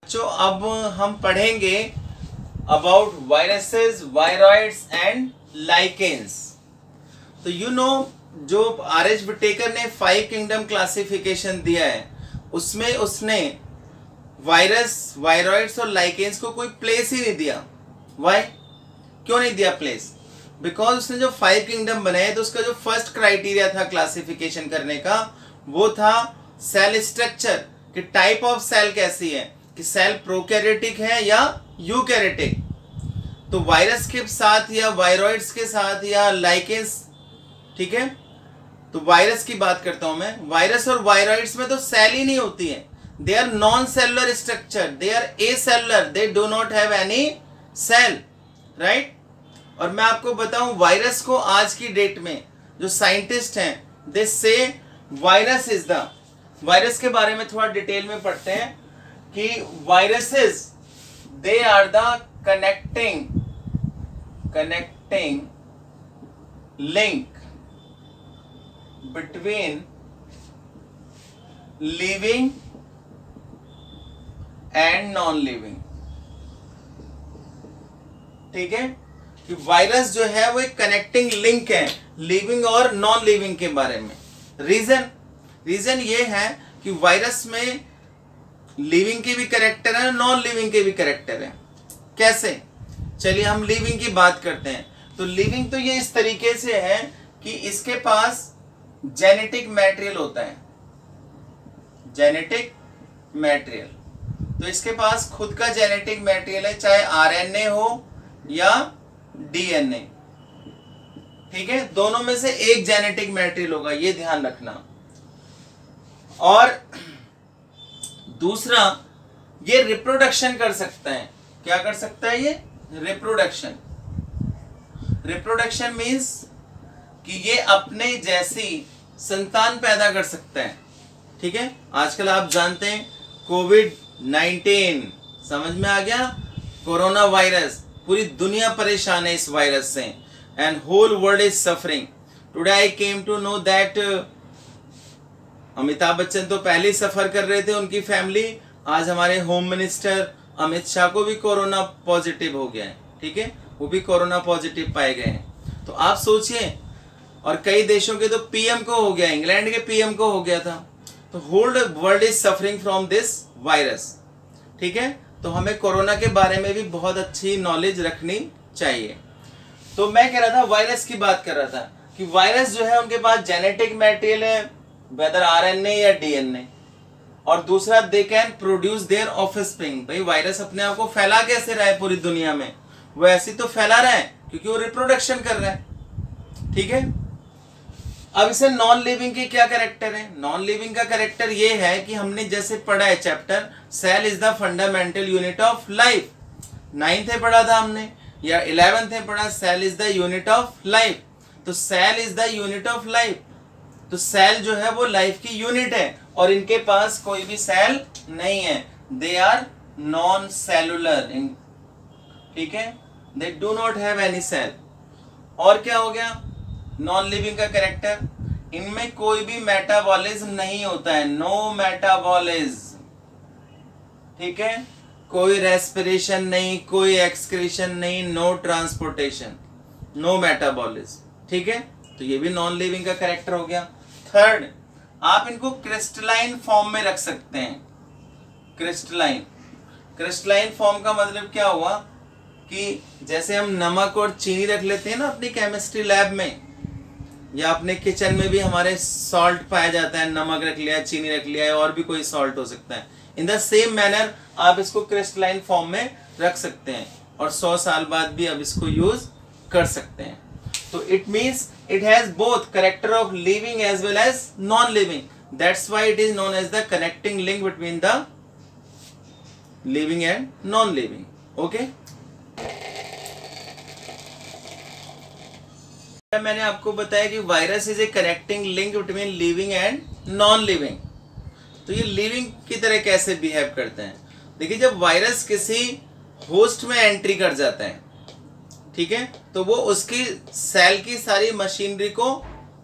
बच्चों अब हम पढ़ेंगे about viruses, viroids and lichens. तो जो आर.एच. विटेकर ने 5 किंगडम क्लासिफिकेशन दिया है उसमें उसने वायरस, वायरॉइड्स और लाइकेंस को कोई प्लेस ही नहीं दिया। वाई? क्यों नहीं दिया प्लेस? बिकॉज उसने जो 5 किंगडम बनाए तो उसका जो फर्स्ट क्राइटेरिया था क्लासिफिकेशन करने का वो था सेल स्ट्रक्चर, कि टाइप ऑफ सेल कैसी है, कि सेल प्रोकैरियोटिक है या यूकैरियोटिक। तो वायरस के साथ या वायरॉइड्स के साथ या लाइकेंस, ठीक है। तो वायरस की बात करता हूं मैं। वायरस और वायरॉइड्स में तो सेल ही नहीं होती है, they are non cellular structure, they are acellular, they do not have any cell, right. और मैं आपको बताऊं वायरस को आज की डेट में जो साइंटिस्ट हैं दे से वायरस इज द, वायरस के बारे में थोड़ा डिटेल में पढ़ते हैं कि viruses they are the connecting link between living and non living, ठीक है। कि वायरस जो है वो एक कनेक्टिंग लिंक है लिविंग और नॉन लिविंग के बारे में। रीजन ये है कि वायरस में लिविंग के भी कैरेक्टर है, नॉन लिविंग के भी कैरेक्टर है। कैसे? चलिए हम लिविंग की बात करते हैं। तो लिविंग तो ये इस तरीके से है कि इसके पास जेनेटिक मटेरियल होता है, जेनेटिक मटेरियल। तो इसके पास खुद का जेनेटिक मटेरियल है, चाहे आरएनए हो या डीएनए, ठीक है। दोनों में से एक जेनेटिक मटेरियल होगा, ये ध्यान रखना। और दूसरा, ये रिप्रोडक्शन कर सकता है। क्या कर सकता है ये? रिप्रोडक्शन मीन्स कि ये अपने जैसी संतान पैदा कर सकता है, ठीक है। आजकल आप जानते हैं कोविड-19 समझ में आ गया, कोरोना वायरस, पूरी दुनिया परेशान है इस वायरस से and whole world is suffering. Today I came to know that Amitabh Bachchan तो पहले ही सफर कर रहे थे, उनकी फैमिली। आज हमारे होम मिनिस्टर अमित शाह को भी कोरोना पॉजिटिव हो गया है, ठीक है, वो भी कोरोना पॉजिटिव पाए गए हैं। तो आप सोचिए, और कई देशों के तो पीएम को हो गया, इंग्लैंड के पीएम को हो गया था। तो whole world is suffering from this virus, ठीक है। तो हमें कोरोना के बारे में भी बहुत अच्छी नॉलेज रखनी चाहिए। तो मैं कह रहा था, वायरस की बात कर रहा था कि वायरस जो है उनके पास जेनेटिक मटेरियल है, वेदर आरएनए या डीएनए। और दूसरा, they can produce their offspring. भाई वायरस अपने आप को फैला कैसे रहा है पूरी दुनिया में? वो ऐसी तो फैला रहा है क्योंकि वो रिप्रोडक्शन कर रहा है, ठीक है। अब इसे नॉन लिविंग के क्या कैरेक्टर है? नॉन लिविंग का कैरेक्टर ये है कि हमने जैसे पढ़ा है chapter cell is the fundamental unit of life, 9th पढ़ा था हमने या 11th पढ़ा, cell is the unit of life. तो cell is the unit of life. तो सेल जो है वो लाइफ की यूनिट है और इनके पास कोई भी सेल नहीं है, दे आर नॉन सेलुलर, ठीक है, they do not have any cell. और क्या हो गया नॉन लिविंग का कैरेक्टर? इनमें कोई भी मेटाबॉलिज्म नहीं होता है, नो मेटाबॉलिज्म, ठीक है। कोई रेस्पिरेशन नहीं, कोई एक्सक्रीशन नहीं, नो ट्रांसपोर्टेशन, नो मेटाबॉलिज्म, ठीक है। तो ये भी नॉन लिविंग का कैरेक्टर हो गया। थर्ड, आप इनको क्रिस्टलाइन फॉर्म में रख सकते हैं। क्रिस्टलाइन फॉर्म का मतलब क्या हुआ कि जैसे हम नमक और चीनी रख लेते हैं ना अपनी केमिस्ट्री लैब में, या अपने किचन में भी हमारे सॉल्ट पाया जाता है, नमक रख लिया, चीनी रख लिया, और भी कोई सॉल्ट हो सकता है। इन द सेम मैनर आप इसको क्रिस्टलाइन फॉर्म में रख सकते हैं और 100 साल बाद भी अब इसको यूज कर सकते हैं। तो it means it has both character of living as well as non living, that's why it is known as the connecting link between the living and non living, okay. मैंने आपको बताया कि virus is a connecting link between living and non living. तो ये living की तरह कैसे behave करते हैं? देखिए, जब वायरस किसी होस्ट में एंट्री कर जाता है, ठीक है, तो वो उसकी सेल की सारी मशीनरी को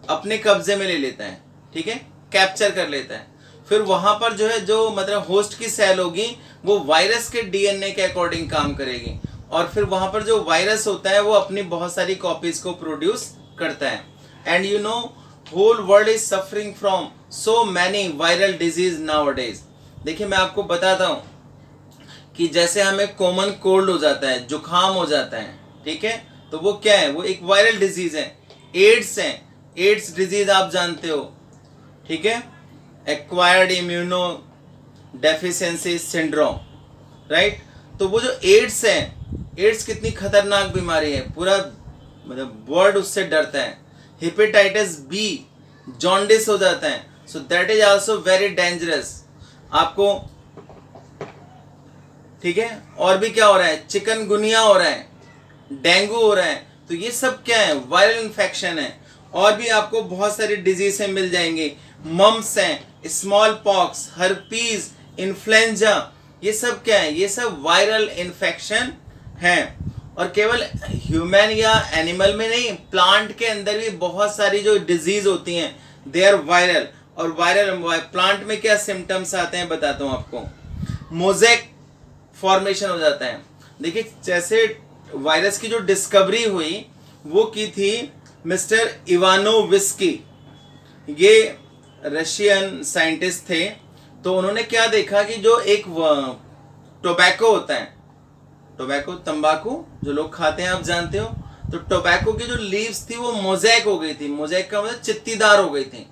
अपने कब्जे में ले लेता है, ठीक है, कैप्चर कर लेता है। फिर वहां पर जो है जो मतलब होस्ट की सेल होगी वो वायरस के डीएनए के अकॉर्डिंग काम करेगी, और फिर वहां पर जो वायरस होता है वो अपनी बहुत सारी कॉपीज को प्रोड्यूस करता है। And you know whole world is suffering from so many viral disease nowadays. देखिए मैं आपको बताता हूँ कि जैसे हमें कॉमन कोल्ड हो जाता है, जुकाम हो जाता है, ठीक है, तो वो क्या है, वो एक वायरल डिजीज है। एड्स है, एड्स डिजीज आप जानते हो, ठीक है, acquired immuno deficiency syndrome, right. तो वो जो एड्स है, एड्स कितनी खतरनाक बीमारी है, पूरा मतलब वर्ल्ड उससे डरता है। हेपेटाइटिस बी, जॉन्डिस हो जाता है, so that is also very dangerous आपको, ठीक है। और भी क्या हो रहा है, चिकनगुनिया हो रहा है, डेंगू हो रहा है, तो ये सब क्या है, वायरल इन्फेक्शन है। और भी आपको बहुत सारी डिजीज मिल जाएंगी, मम्स हैं, स्मॉल पॉक्स, हर्पीज, इन्फ्लुएंजा, ये सब क्या है, ये सब वायरल इन्फेक्शन है। और केवल ह्यूमन या एनिमल में नहीं, प्लांट के अंदर भी बहुत सारी जो डिजीज होती हैं दे आर वायरल। और वायरल प्लांट में क्या सिम्टम्स आते हैं बताता हूं आपको। मोज़ेक फॉर्मेशन हो जाता है। देखिए जैसे वायरस की जो डिस्कवरी हुई वो की थी मिस्टर इवानोविस्की, ये रशियन साइंटिस्ट थे। तो उन्होंने क्या देखा कि जो एक टोबैको होता है, टोबैको तंबाकू जो लोग खाते हैं आप जानते हो, तो टोबैको की जो लीव्स थी वो मोज़ेक हो गई थी, मोज़ेक का मतलब चित्तीदार हो गई थी।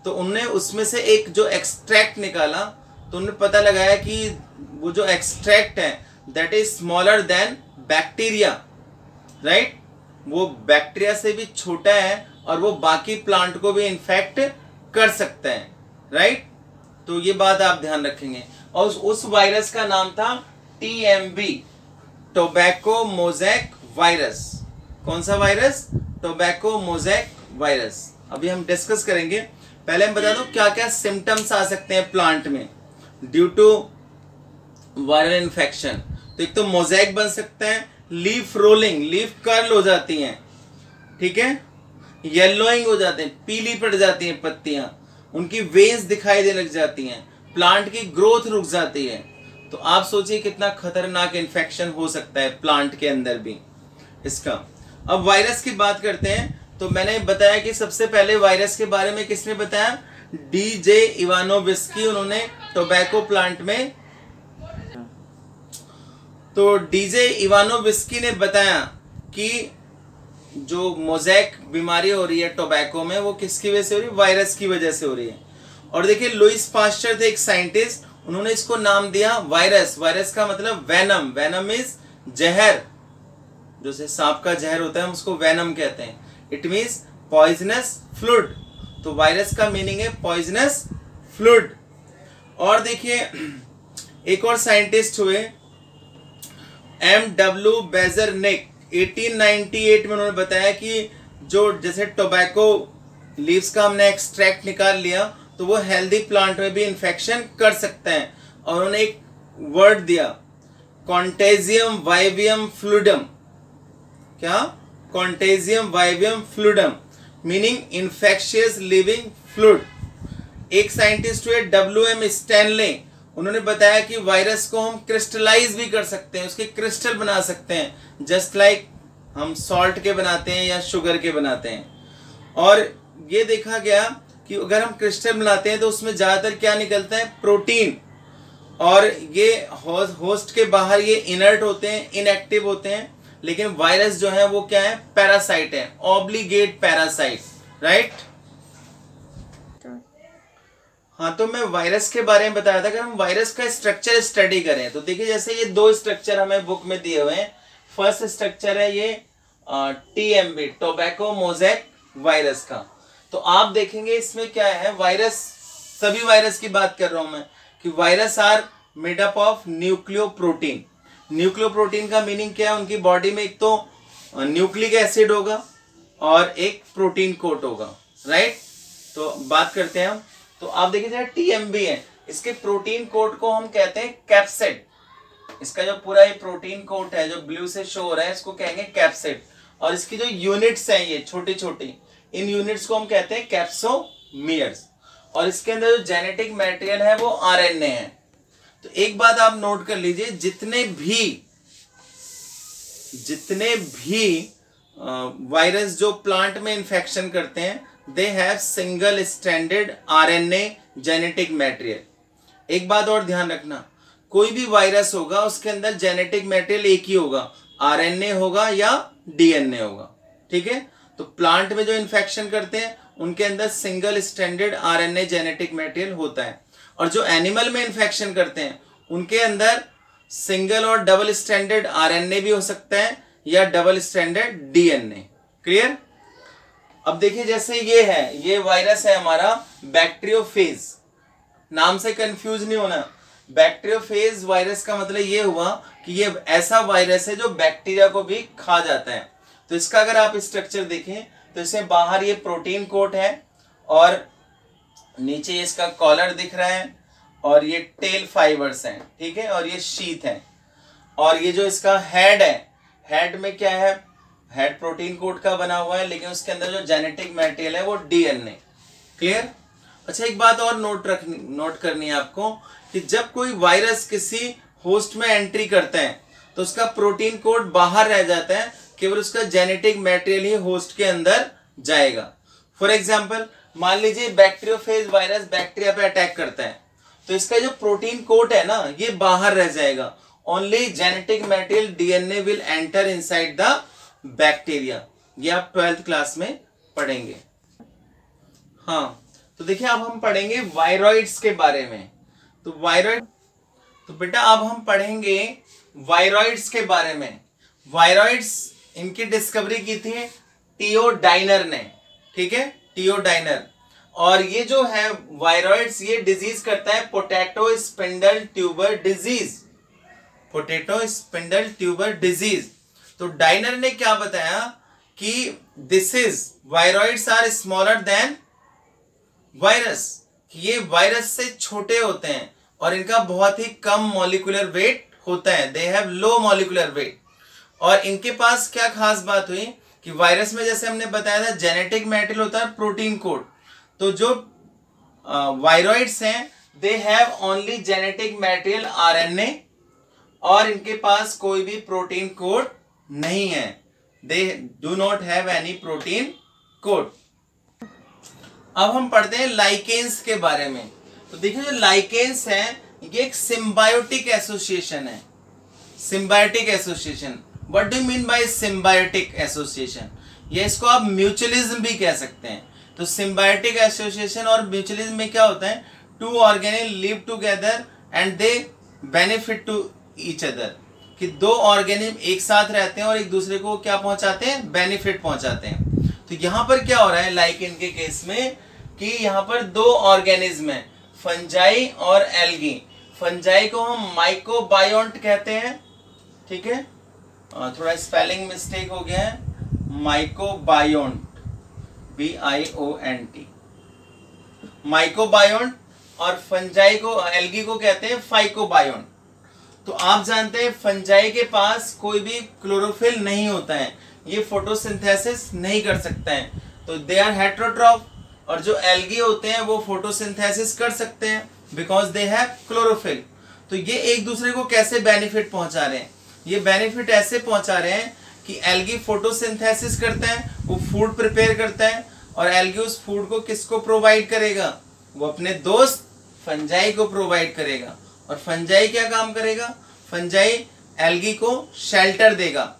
तो उनने उसमें से एक जो एक्सट्रैक्ट निकाला, तो उन्हें पता लगाया कि वो जो एक्सट्रैक्ट है that is smaller than bacteria, right, वो बैक्टीरिया से भी छोटा है और वो बाकी प्लांट को भी इन्फेक्ट कर सकता है, राइट। तो ये बात आप ध्यान रखेंगे। और उस वायरस का नाम था TMV, टोबैको मोज़ेक वायरस। कौन सा वायरस, टोबैको मोज़ेक वायरस। अभी हम डिस्कस करेंगे। पहले हम बता दूं क्या क्या सिम्टम्स आ सकते हैं प्लांट में ड्यू टू वायरल इन्फेक्शन। तो एक तो मोज़ेक बन सकता है, लीफ रोलिंग, लीफ कर्ल हो जाती हैं, ठीक है, येलोइंग हो जाते हैं, पीली पड़ जाती हैं पत्तियां, उनकी वेन्स दिखाई देने लग जाती हैं, प्लांट की ग्रोथ रुक जाती है। तो आप सोचिए कितना खतरनाक इन्फेक्शन हो सकता है प्लांट के अंदर भी इसका। अब वायरस की बात करते हैं। तो मैंने बताया कि सबसे पहले वायरस के बारे में किसने बताया, DJ इवानोविस्की, उन्होंने टोबैको प्लांट में। तो DJ इवानोविस्की ने बताया कि जो मोज़ेक बीमारी हो रही है टोबैको में वो किसकी वजह से हो रही है, वायरस की वजह से हो रही है। और देखिए लुइस पास्चर थे एक साइंटिस्ट, उन्होंने इसको नाम दिया वायरस। वायरस का मतलब वेनम, वेनम इज जहर, जैसे सांप का जहर होता है हम उसको वेनम कहते हैं। इट मीन्स पॉइजनस फ्लूइड, तो वायरस का मीनिंग है पॉइजनस फ्लूइड। और देखिए एक और साइंटिस्ट हुए MW बेजरनिक, 1898 में उन्होंने बताया कि जो जैसे टोबैको लीव्स का हमने एक्सट्रैक्ट निकाल लिया तो वो हेल्दी प्लांट में भी इन्फेक्शन कर सकते हैं। और उन्होंने एक वर्ड दिया कॉन्टेजियम वाइवियम फ्लूइडम, क्या, contagium वाइवियम fluidum meaning infectious living fluid. एक साइंटिस्ट हुए WM स्टैनले, उन्होंने बताया कि वायरस को हम क्रिस्टलाइज भी कर सकते हैं, उसके क्रिस्टल बना सकते हैं, जस्ट लाइक हम सॉल्ट के बनाते हैं या शुगर के बनाते हैं। और ये देखा गया कि अगर हम क्रिस्टल बनाते हैं तो उसमें ज़्यादातर क्या निकलता है, प्रोटीन। और ये होस्ट के बाहर ये इनर्ट होते हैं, इनएक्टिव होते हैं। लेकिन वायरस जो है वो क्या है, पैरासाइट है, ऑब्लिगेट पैरासाइट, राइट। हाँ, तो मैं वायरस के बारे में बताया था। अगर हम वायरस का स्ट्रक्चर स्टडी करें तो देखिए जैसे ये दो स्ट्रक्चर हमें बुक में दिए हुए हैं। फर्स्ट स्ट्रक्चर है ये TMV, टोबैको मोज़ेक वायरस का। तो आप देखेंगे इसमें क्या है, वायरस, सभी वायरस की बात कर रहा हूं मैं, कि virus are made up of nucleoprotein. Nucleoprotein का मीनिंग क्या है, उनकी बॉडी में एक तो न्यूक्लिक एसिड होगा और एक प्रोटीन कोट होगा, राइट। तो बात करते हैं हम। तो आप देखिए जरा TMV है, इसके प्रोटीन कोट को हम कहते हैं कैप्सिड। इसका जो पूरा ये प्रोटीन कोट है जो ब्लू से शो हो रहा है इसको कहेंगे कैप्सिड। और इसकी जो यूनिट्स हैं ये छोटी छोटी, इन यूनिट्स को हम कहते हैं कैप्सोमियर्स। और इसके अंदर जो जेनेटिक मटेरियल है वो आरएनए है। तो एक बात आप नोट कर लीजिए, जितने भी वायरस जो प्लांट में इन्फेक्शन करते हैं they have single stranded RNA genetic material. एक बात और ध्यान रखना, कोई भी वायरस होगा उसके अंदर जेनेटिक मटेरियल एक ही होगा, आरएनए होगा या डीएनए होगा, ठीक है। तो प्लांट में जो इन्फेक्शन करते हैं उनके अंदर single stranded RNA genetic material होता है, और जो एनिमल में इन्फेक्शन करते हैं उनके अंदर सिंगल और डबल स्ट्रैंडेड आरएनए भी हो सकता है या डबल स्ट्रैंडेड डीएनए। क्लियर। अब देखिए जैसे ये वायरस है हमारा बैक्टीरियोफेज, नाम से कंफ्यूज नहीं होना। बैक्टीरियोफेज वायरस का मतलब ये हुआ कि ये ऐसा वायरस है जो बैक्टीरिया को भी खा जाता है। तो इसका अगर आप स्ट्रक्चर देखें तो इसमें बाहर ये प्रोटीन कोट है और नीचे इसका कॉलर दिख रहा है और ये टेल फाइबर्स हैं, ठीक है, और ये शीथ है। और ये जो इसका हेड है, हेड में क्या है, हेड प्रोटीन कोट का बना हुआ है, लेकिन उसके अंदर जो जेनेटिक मटेरियल है वो डीएनए। क्लियर। अच्छा एक बात और नोट करनी है आपको कि जब कोई वायरस किसी होस्ट में एंट्री करता है तो उसका प्रोटीन कोड बाहर रह जाता है, केवल उसका जेनेटिक मटेरियल ही होस्ट के अंदर जाएगा। फॉर एग्जांपल मान लीजिए बैक्टीरियोफेज वायरस बैक्टीरिया पे अटैक करता है तो इसका जो प्रोटीन कोड है ना ये बाहर रह जाएगा, only genetic material DNA will enter inside the bacteria. ये आप 12th क्लास में पढ़ेंगे। हाँ तो देखिए अब हम पढ़ेंगे वायरॉइड्स के बारे में। तो बेटा अब हम पढ़ेंगे वायरॉइड्स के बारे में। वायरॉइड्स इनकी डिस्कवरी की थी टीओ डाइनर ने, ठीक है, टीओ डाइनर। और ये जो है वायरॉइड्स ये डिजीज करता है potato spindle tuber disease, potato spindle tuber disease. तो डाइनर ने क्या बताया कि this is viroids are smaller than virus, ये वायरस से छोटे होते हैं और इनका बहुत ही कम मॉलिक्यूलर वेट होता है, they have low molecular weight. और इनके पास क्या खास बात हुई कि वायरस में जैसे हमने बताया था जेनेटिक मटेरियल होता है प्रोटीन कोड, तो जो वायरॉइड्स हैं they have only genetic material RNA और इनके पास कोई भी प्रोटीन कोड नहीं है, they do not have any protein code. अब हम पढ़ते हैं लाइकेंस के बारे में। तो देखिए जो लाइकेंस है ये एक सिम्बायोटिक एसोसिएशन है। Symbiotic association, what do you mean by symbiotic association? ये इसको आप म्यूचुअलिज्म भी कह सकते हैं। तो सिम्बायोटिक एसोसिएशन और म्यूचुअलिज्म में क्या होता है, two organelle live together and they benefit to each other, कि दो ऑर्गेनिज्म एक साथ रहते हैं और एक दूसरे को क्या पहुंचाते हैं, बेनिफिट पहुंचाते हैं। तो यहाँ पर क्या हो रहा है लाइकेन के केस में कि यहाँ पर दो ऑर्गेनिज्म है, फंजाई और एल्गी। फंजाई को हम माइकोबायोन्ट कहते हैं, ठीक है, थोड़ा स्पेलिंग मिस्टेक हो गया है, माइकोबायोन्ट, BIONT, माइकोबायोन्ट। और फंजाई को, एल्गी को कहते हैं फाइकोबायोन्ट। तो आप जानते हैं फंजाई के पास कोई भी क्लोरोफिल नहीं होता है, ये फोटोसिंथेसिस नहीं कर सकते हैं, तो दे आर हेटेरोट्रॉफ। और जो एल्गी होते हैं वो फोटोसिंथेसिस कर सकते हैं बिकॉज दे हैव क्लोरोफिल। तो ये एक दूसरे को कैसे बेनिफिट पहुंचा रहे हैं, ये बेनिफिट ऐसे पहुंचा रहे हैं कि एल्गी फोटोसिंथेसिस करता है, वो फूड प्रिपेयर करता है, और एल्गी उस फूड को किसको प्रोवाइड करेगा, वो अपने दोस्त फंजाई को प्रोवाइड करेगा। और फंजाई क्या काम करेगा, फंजाई एल्गी को शेल्टर देगा,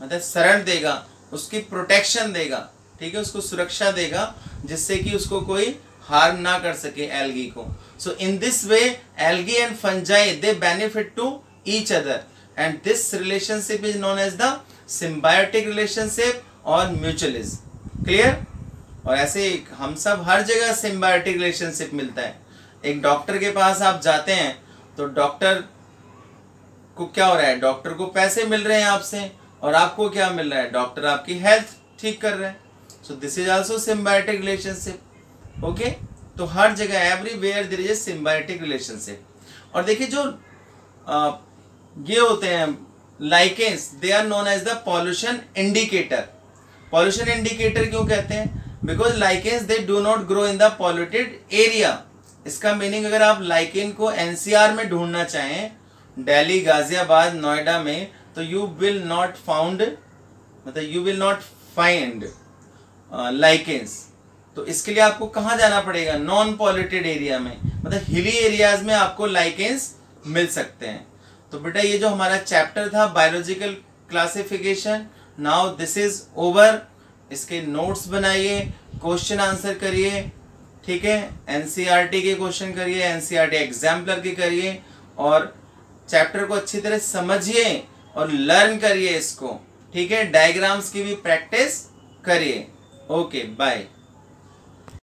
मतलब शरण देगा, उसकी प्रोटेक्शन देगा, ठीक है, उसको सुरक्षा देगा जिससे कि उसको कोई हार्म ना कर सके एल्गी को। So in this way algae and fungi they benefit to each other and this relationship is known as the symbiotic relationship और म्यूचुअलिज्म। क्लियर। और ऐसे हम सब हर जगह सिम्बायोटिक रिलेशनशिप मिलता है। एक डॉक्टर के पास आप जाते हैं तो डॉक्टर को क्या हो रहा है, डॉक्टर को पैसे मिल रहे हैं आपसे, और आपको क्या मिल रहा है, डॉक्टर आपकी हेल्थ ठीक कर रहे हैं। So this is also symbiotic relationship. Okay, तो हर जगह everywhere there is a symbiotic relationship. और देखिए जो ये होते हैं lichens, they are known as the pollution indicator. Pollution indicator क्यों कहते हैं, because lichens they do not grow in the polluted area. इसका मीनिंग अगर आप लाइकेन को एनसीआर में ढूंढना चाहें, दिल्ली, गाजियाबाद, नोएडा में, तो you will not find lichens. तो इसके लिए आपको कहाँ जाना पड़ेगा? नॉन पॉल्यूटेड एरिया में, मतलब हिली एरियाज में आपको लाइकेंस मिल सकते हैं। तो बेटा ये जो हमारा चैप्टर था biological classification, now this is over. इसके नोट्स बनाइए, क्वेश्चन आंसर करिए, ठीक है। एनसीईआरटी के क्वेश्चन करिए, एनसीईआरटी एग्जाम्पलर के करिए, और चैप्टर को अच्छी तरह समझिए और लर्न करिए इसको, ठीक है। डायग्राम्स की भी प्रैक्टिस करिए। Okay, bye.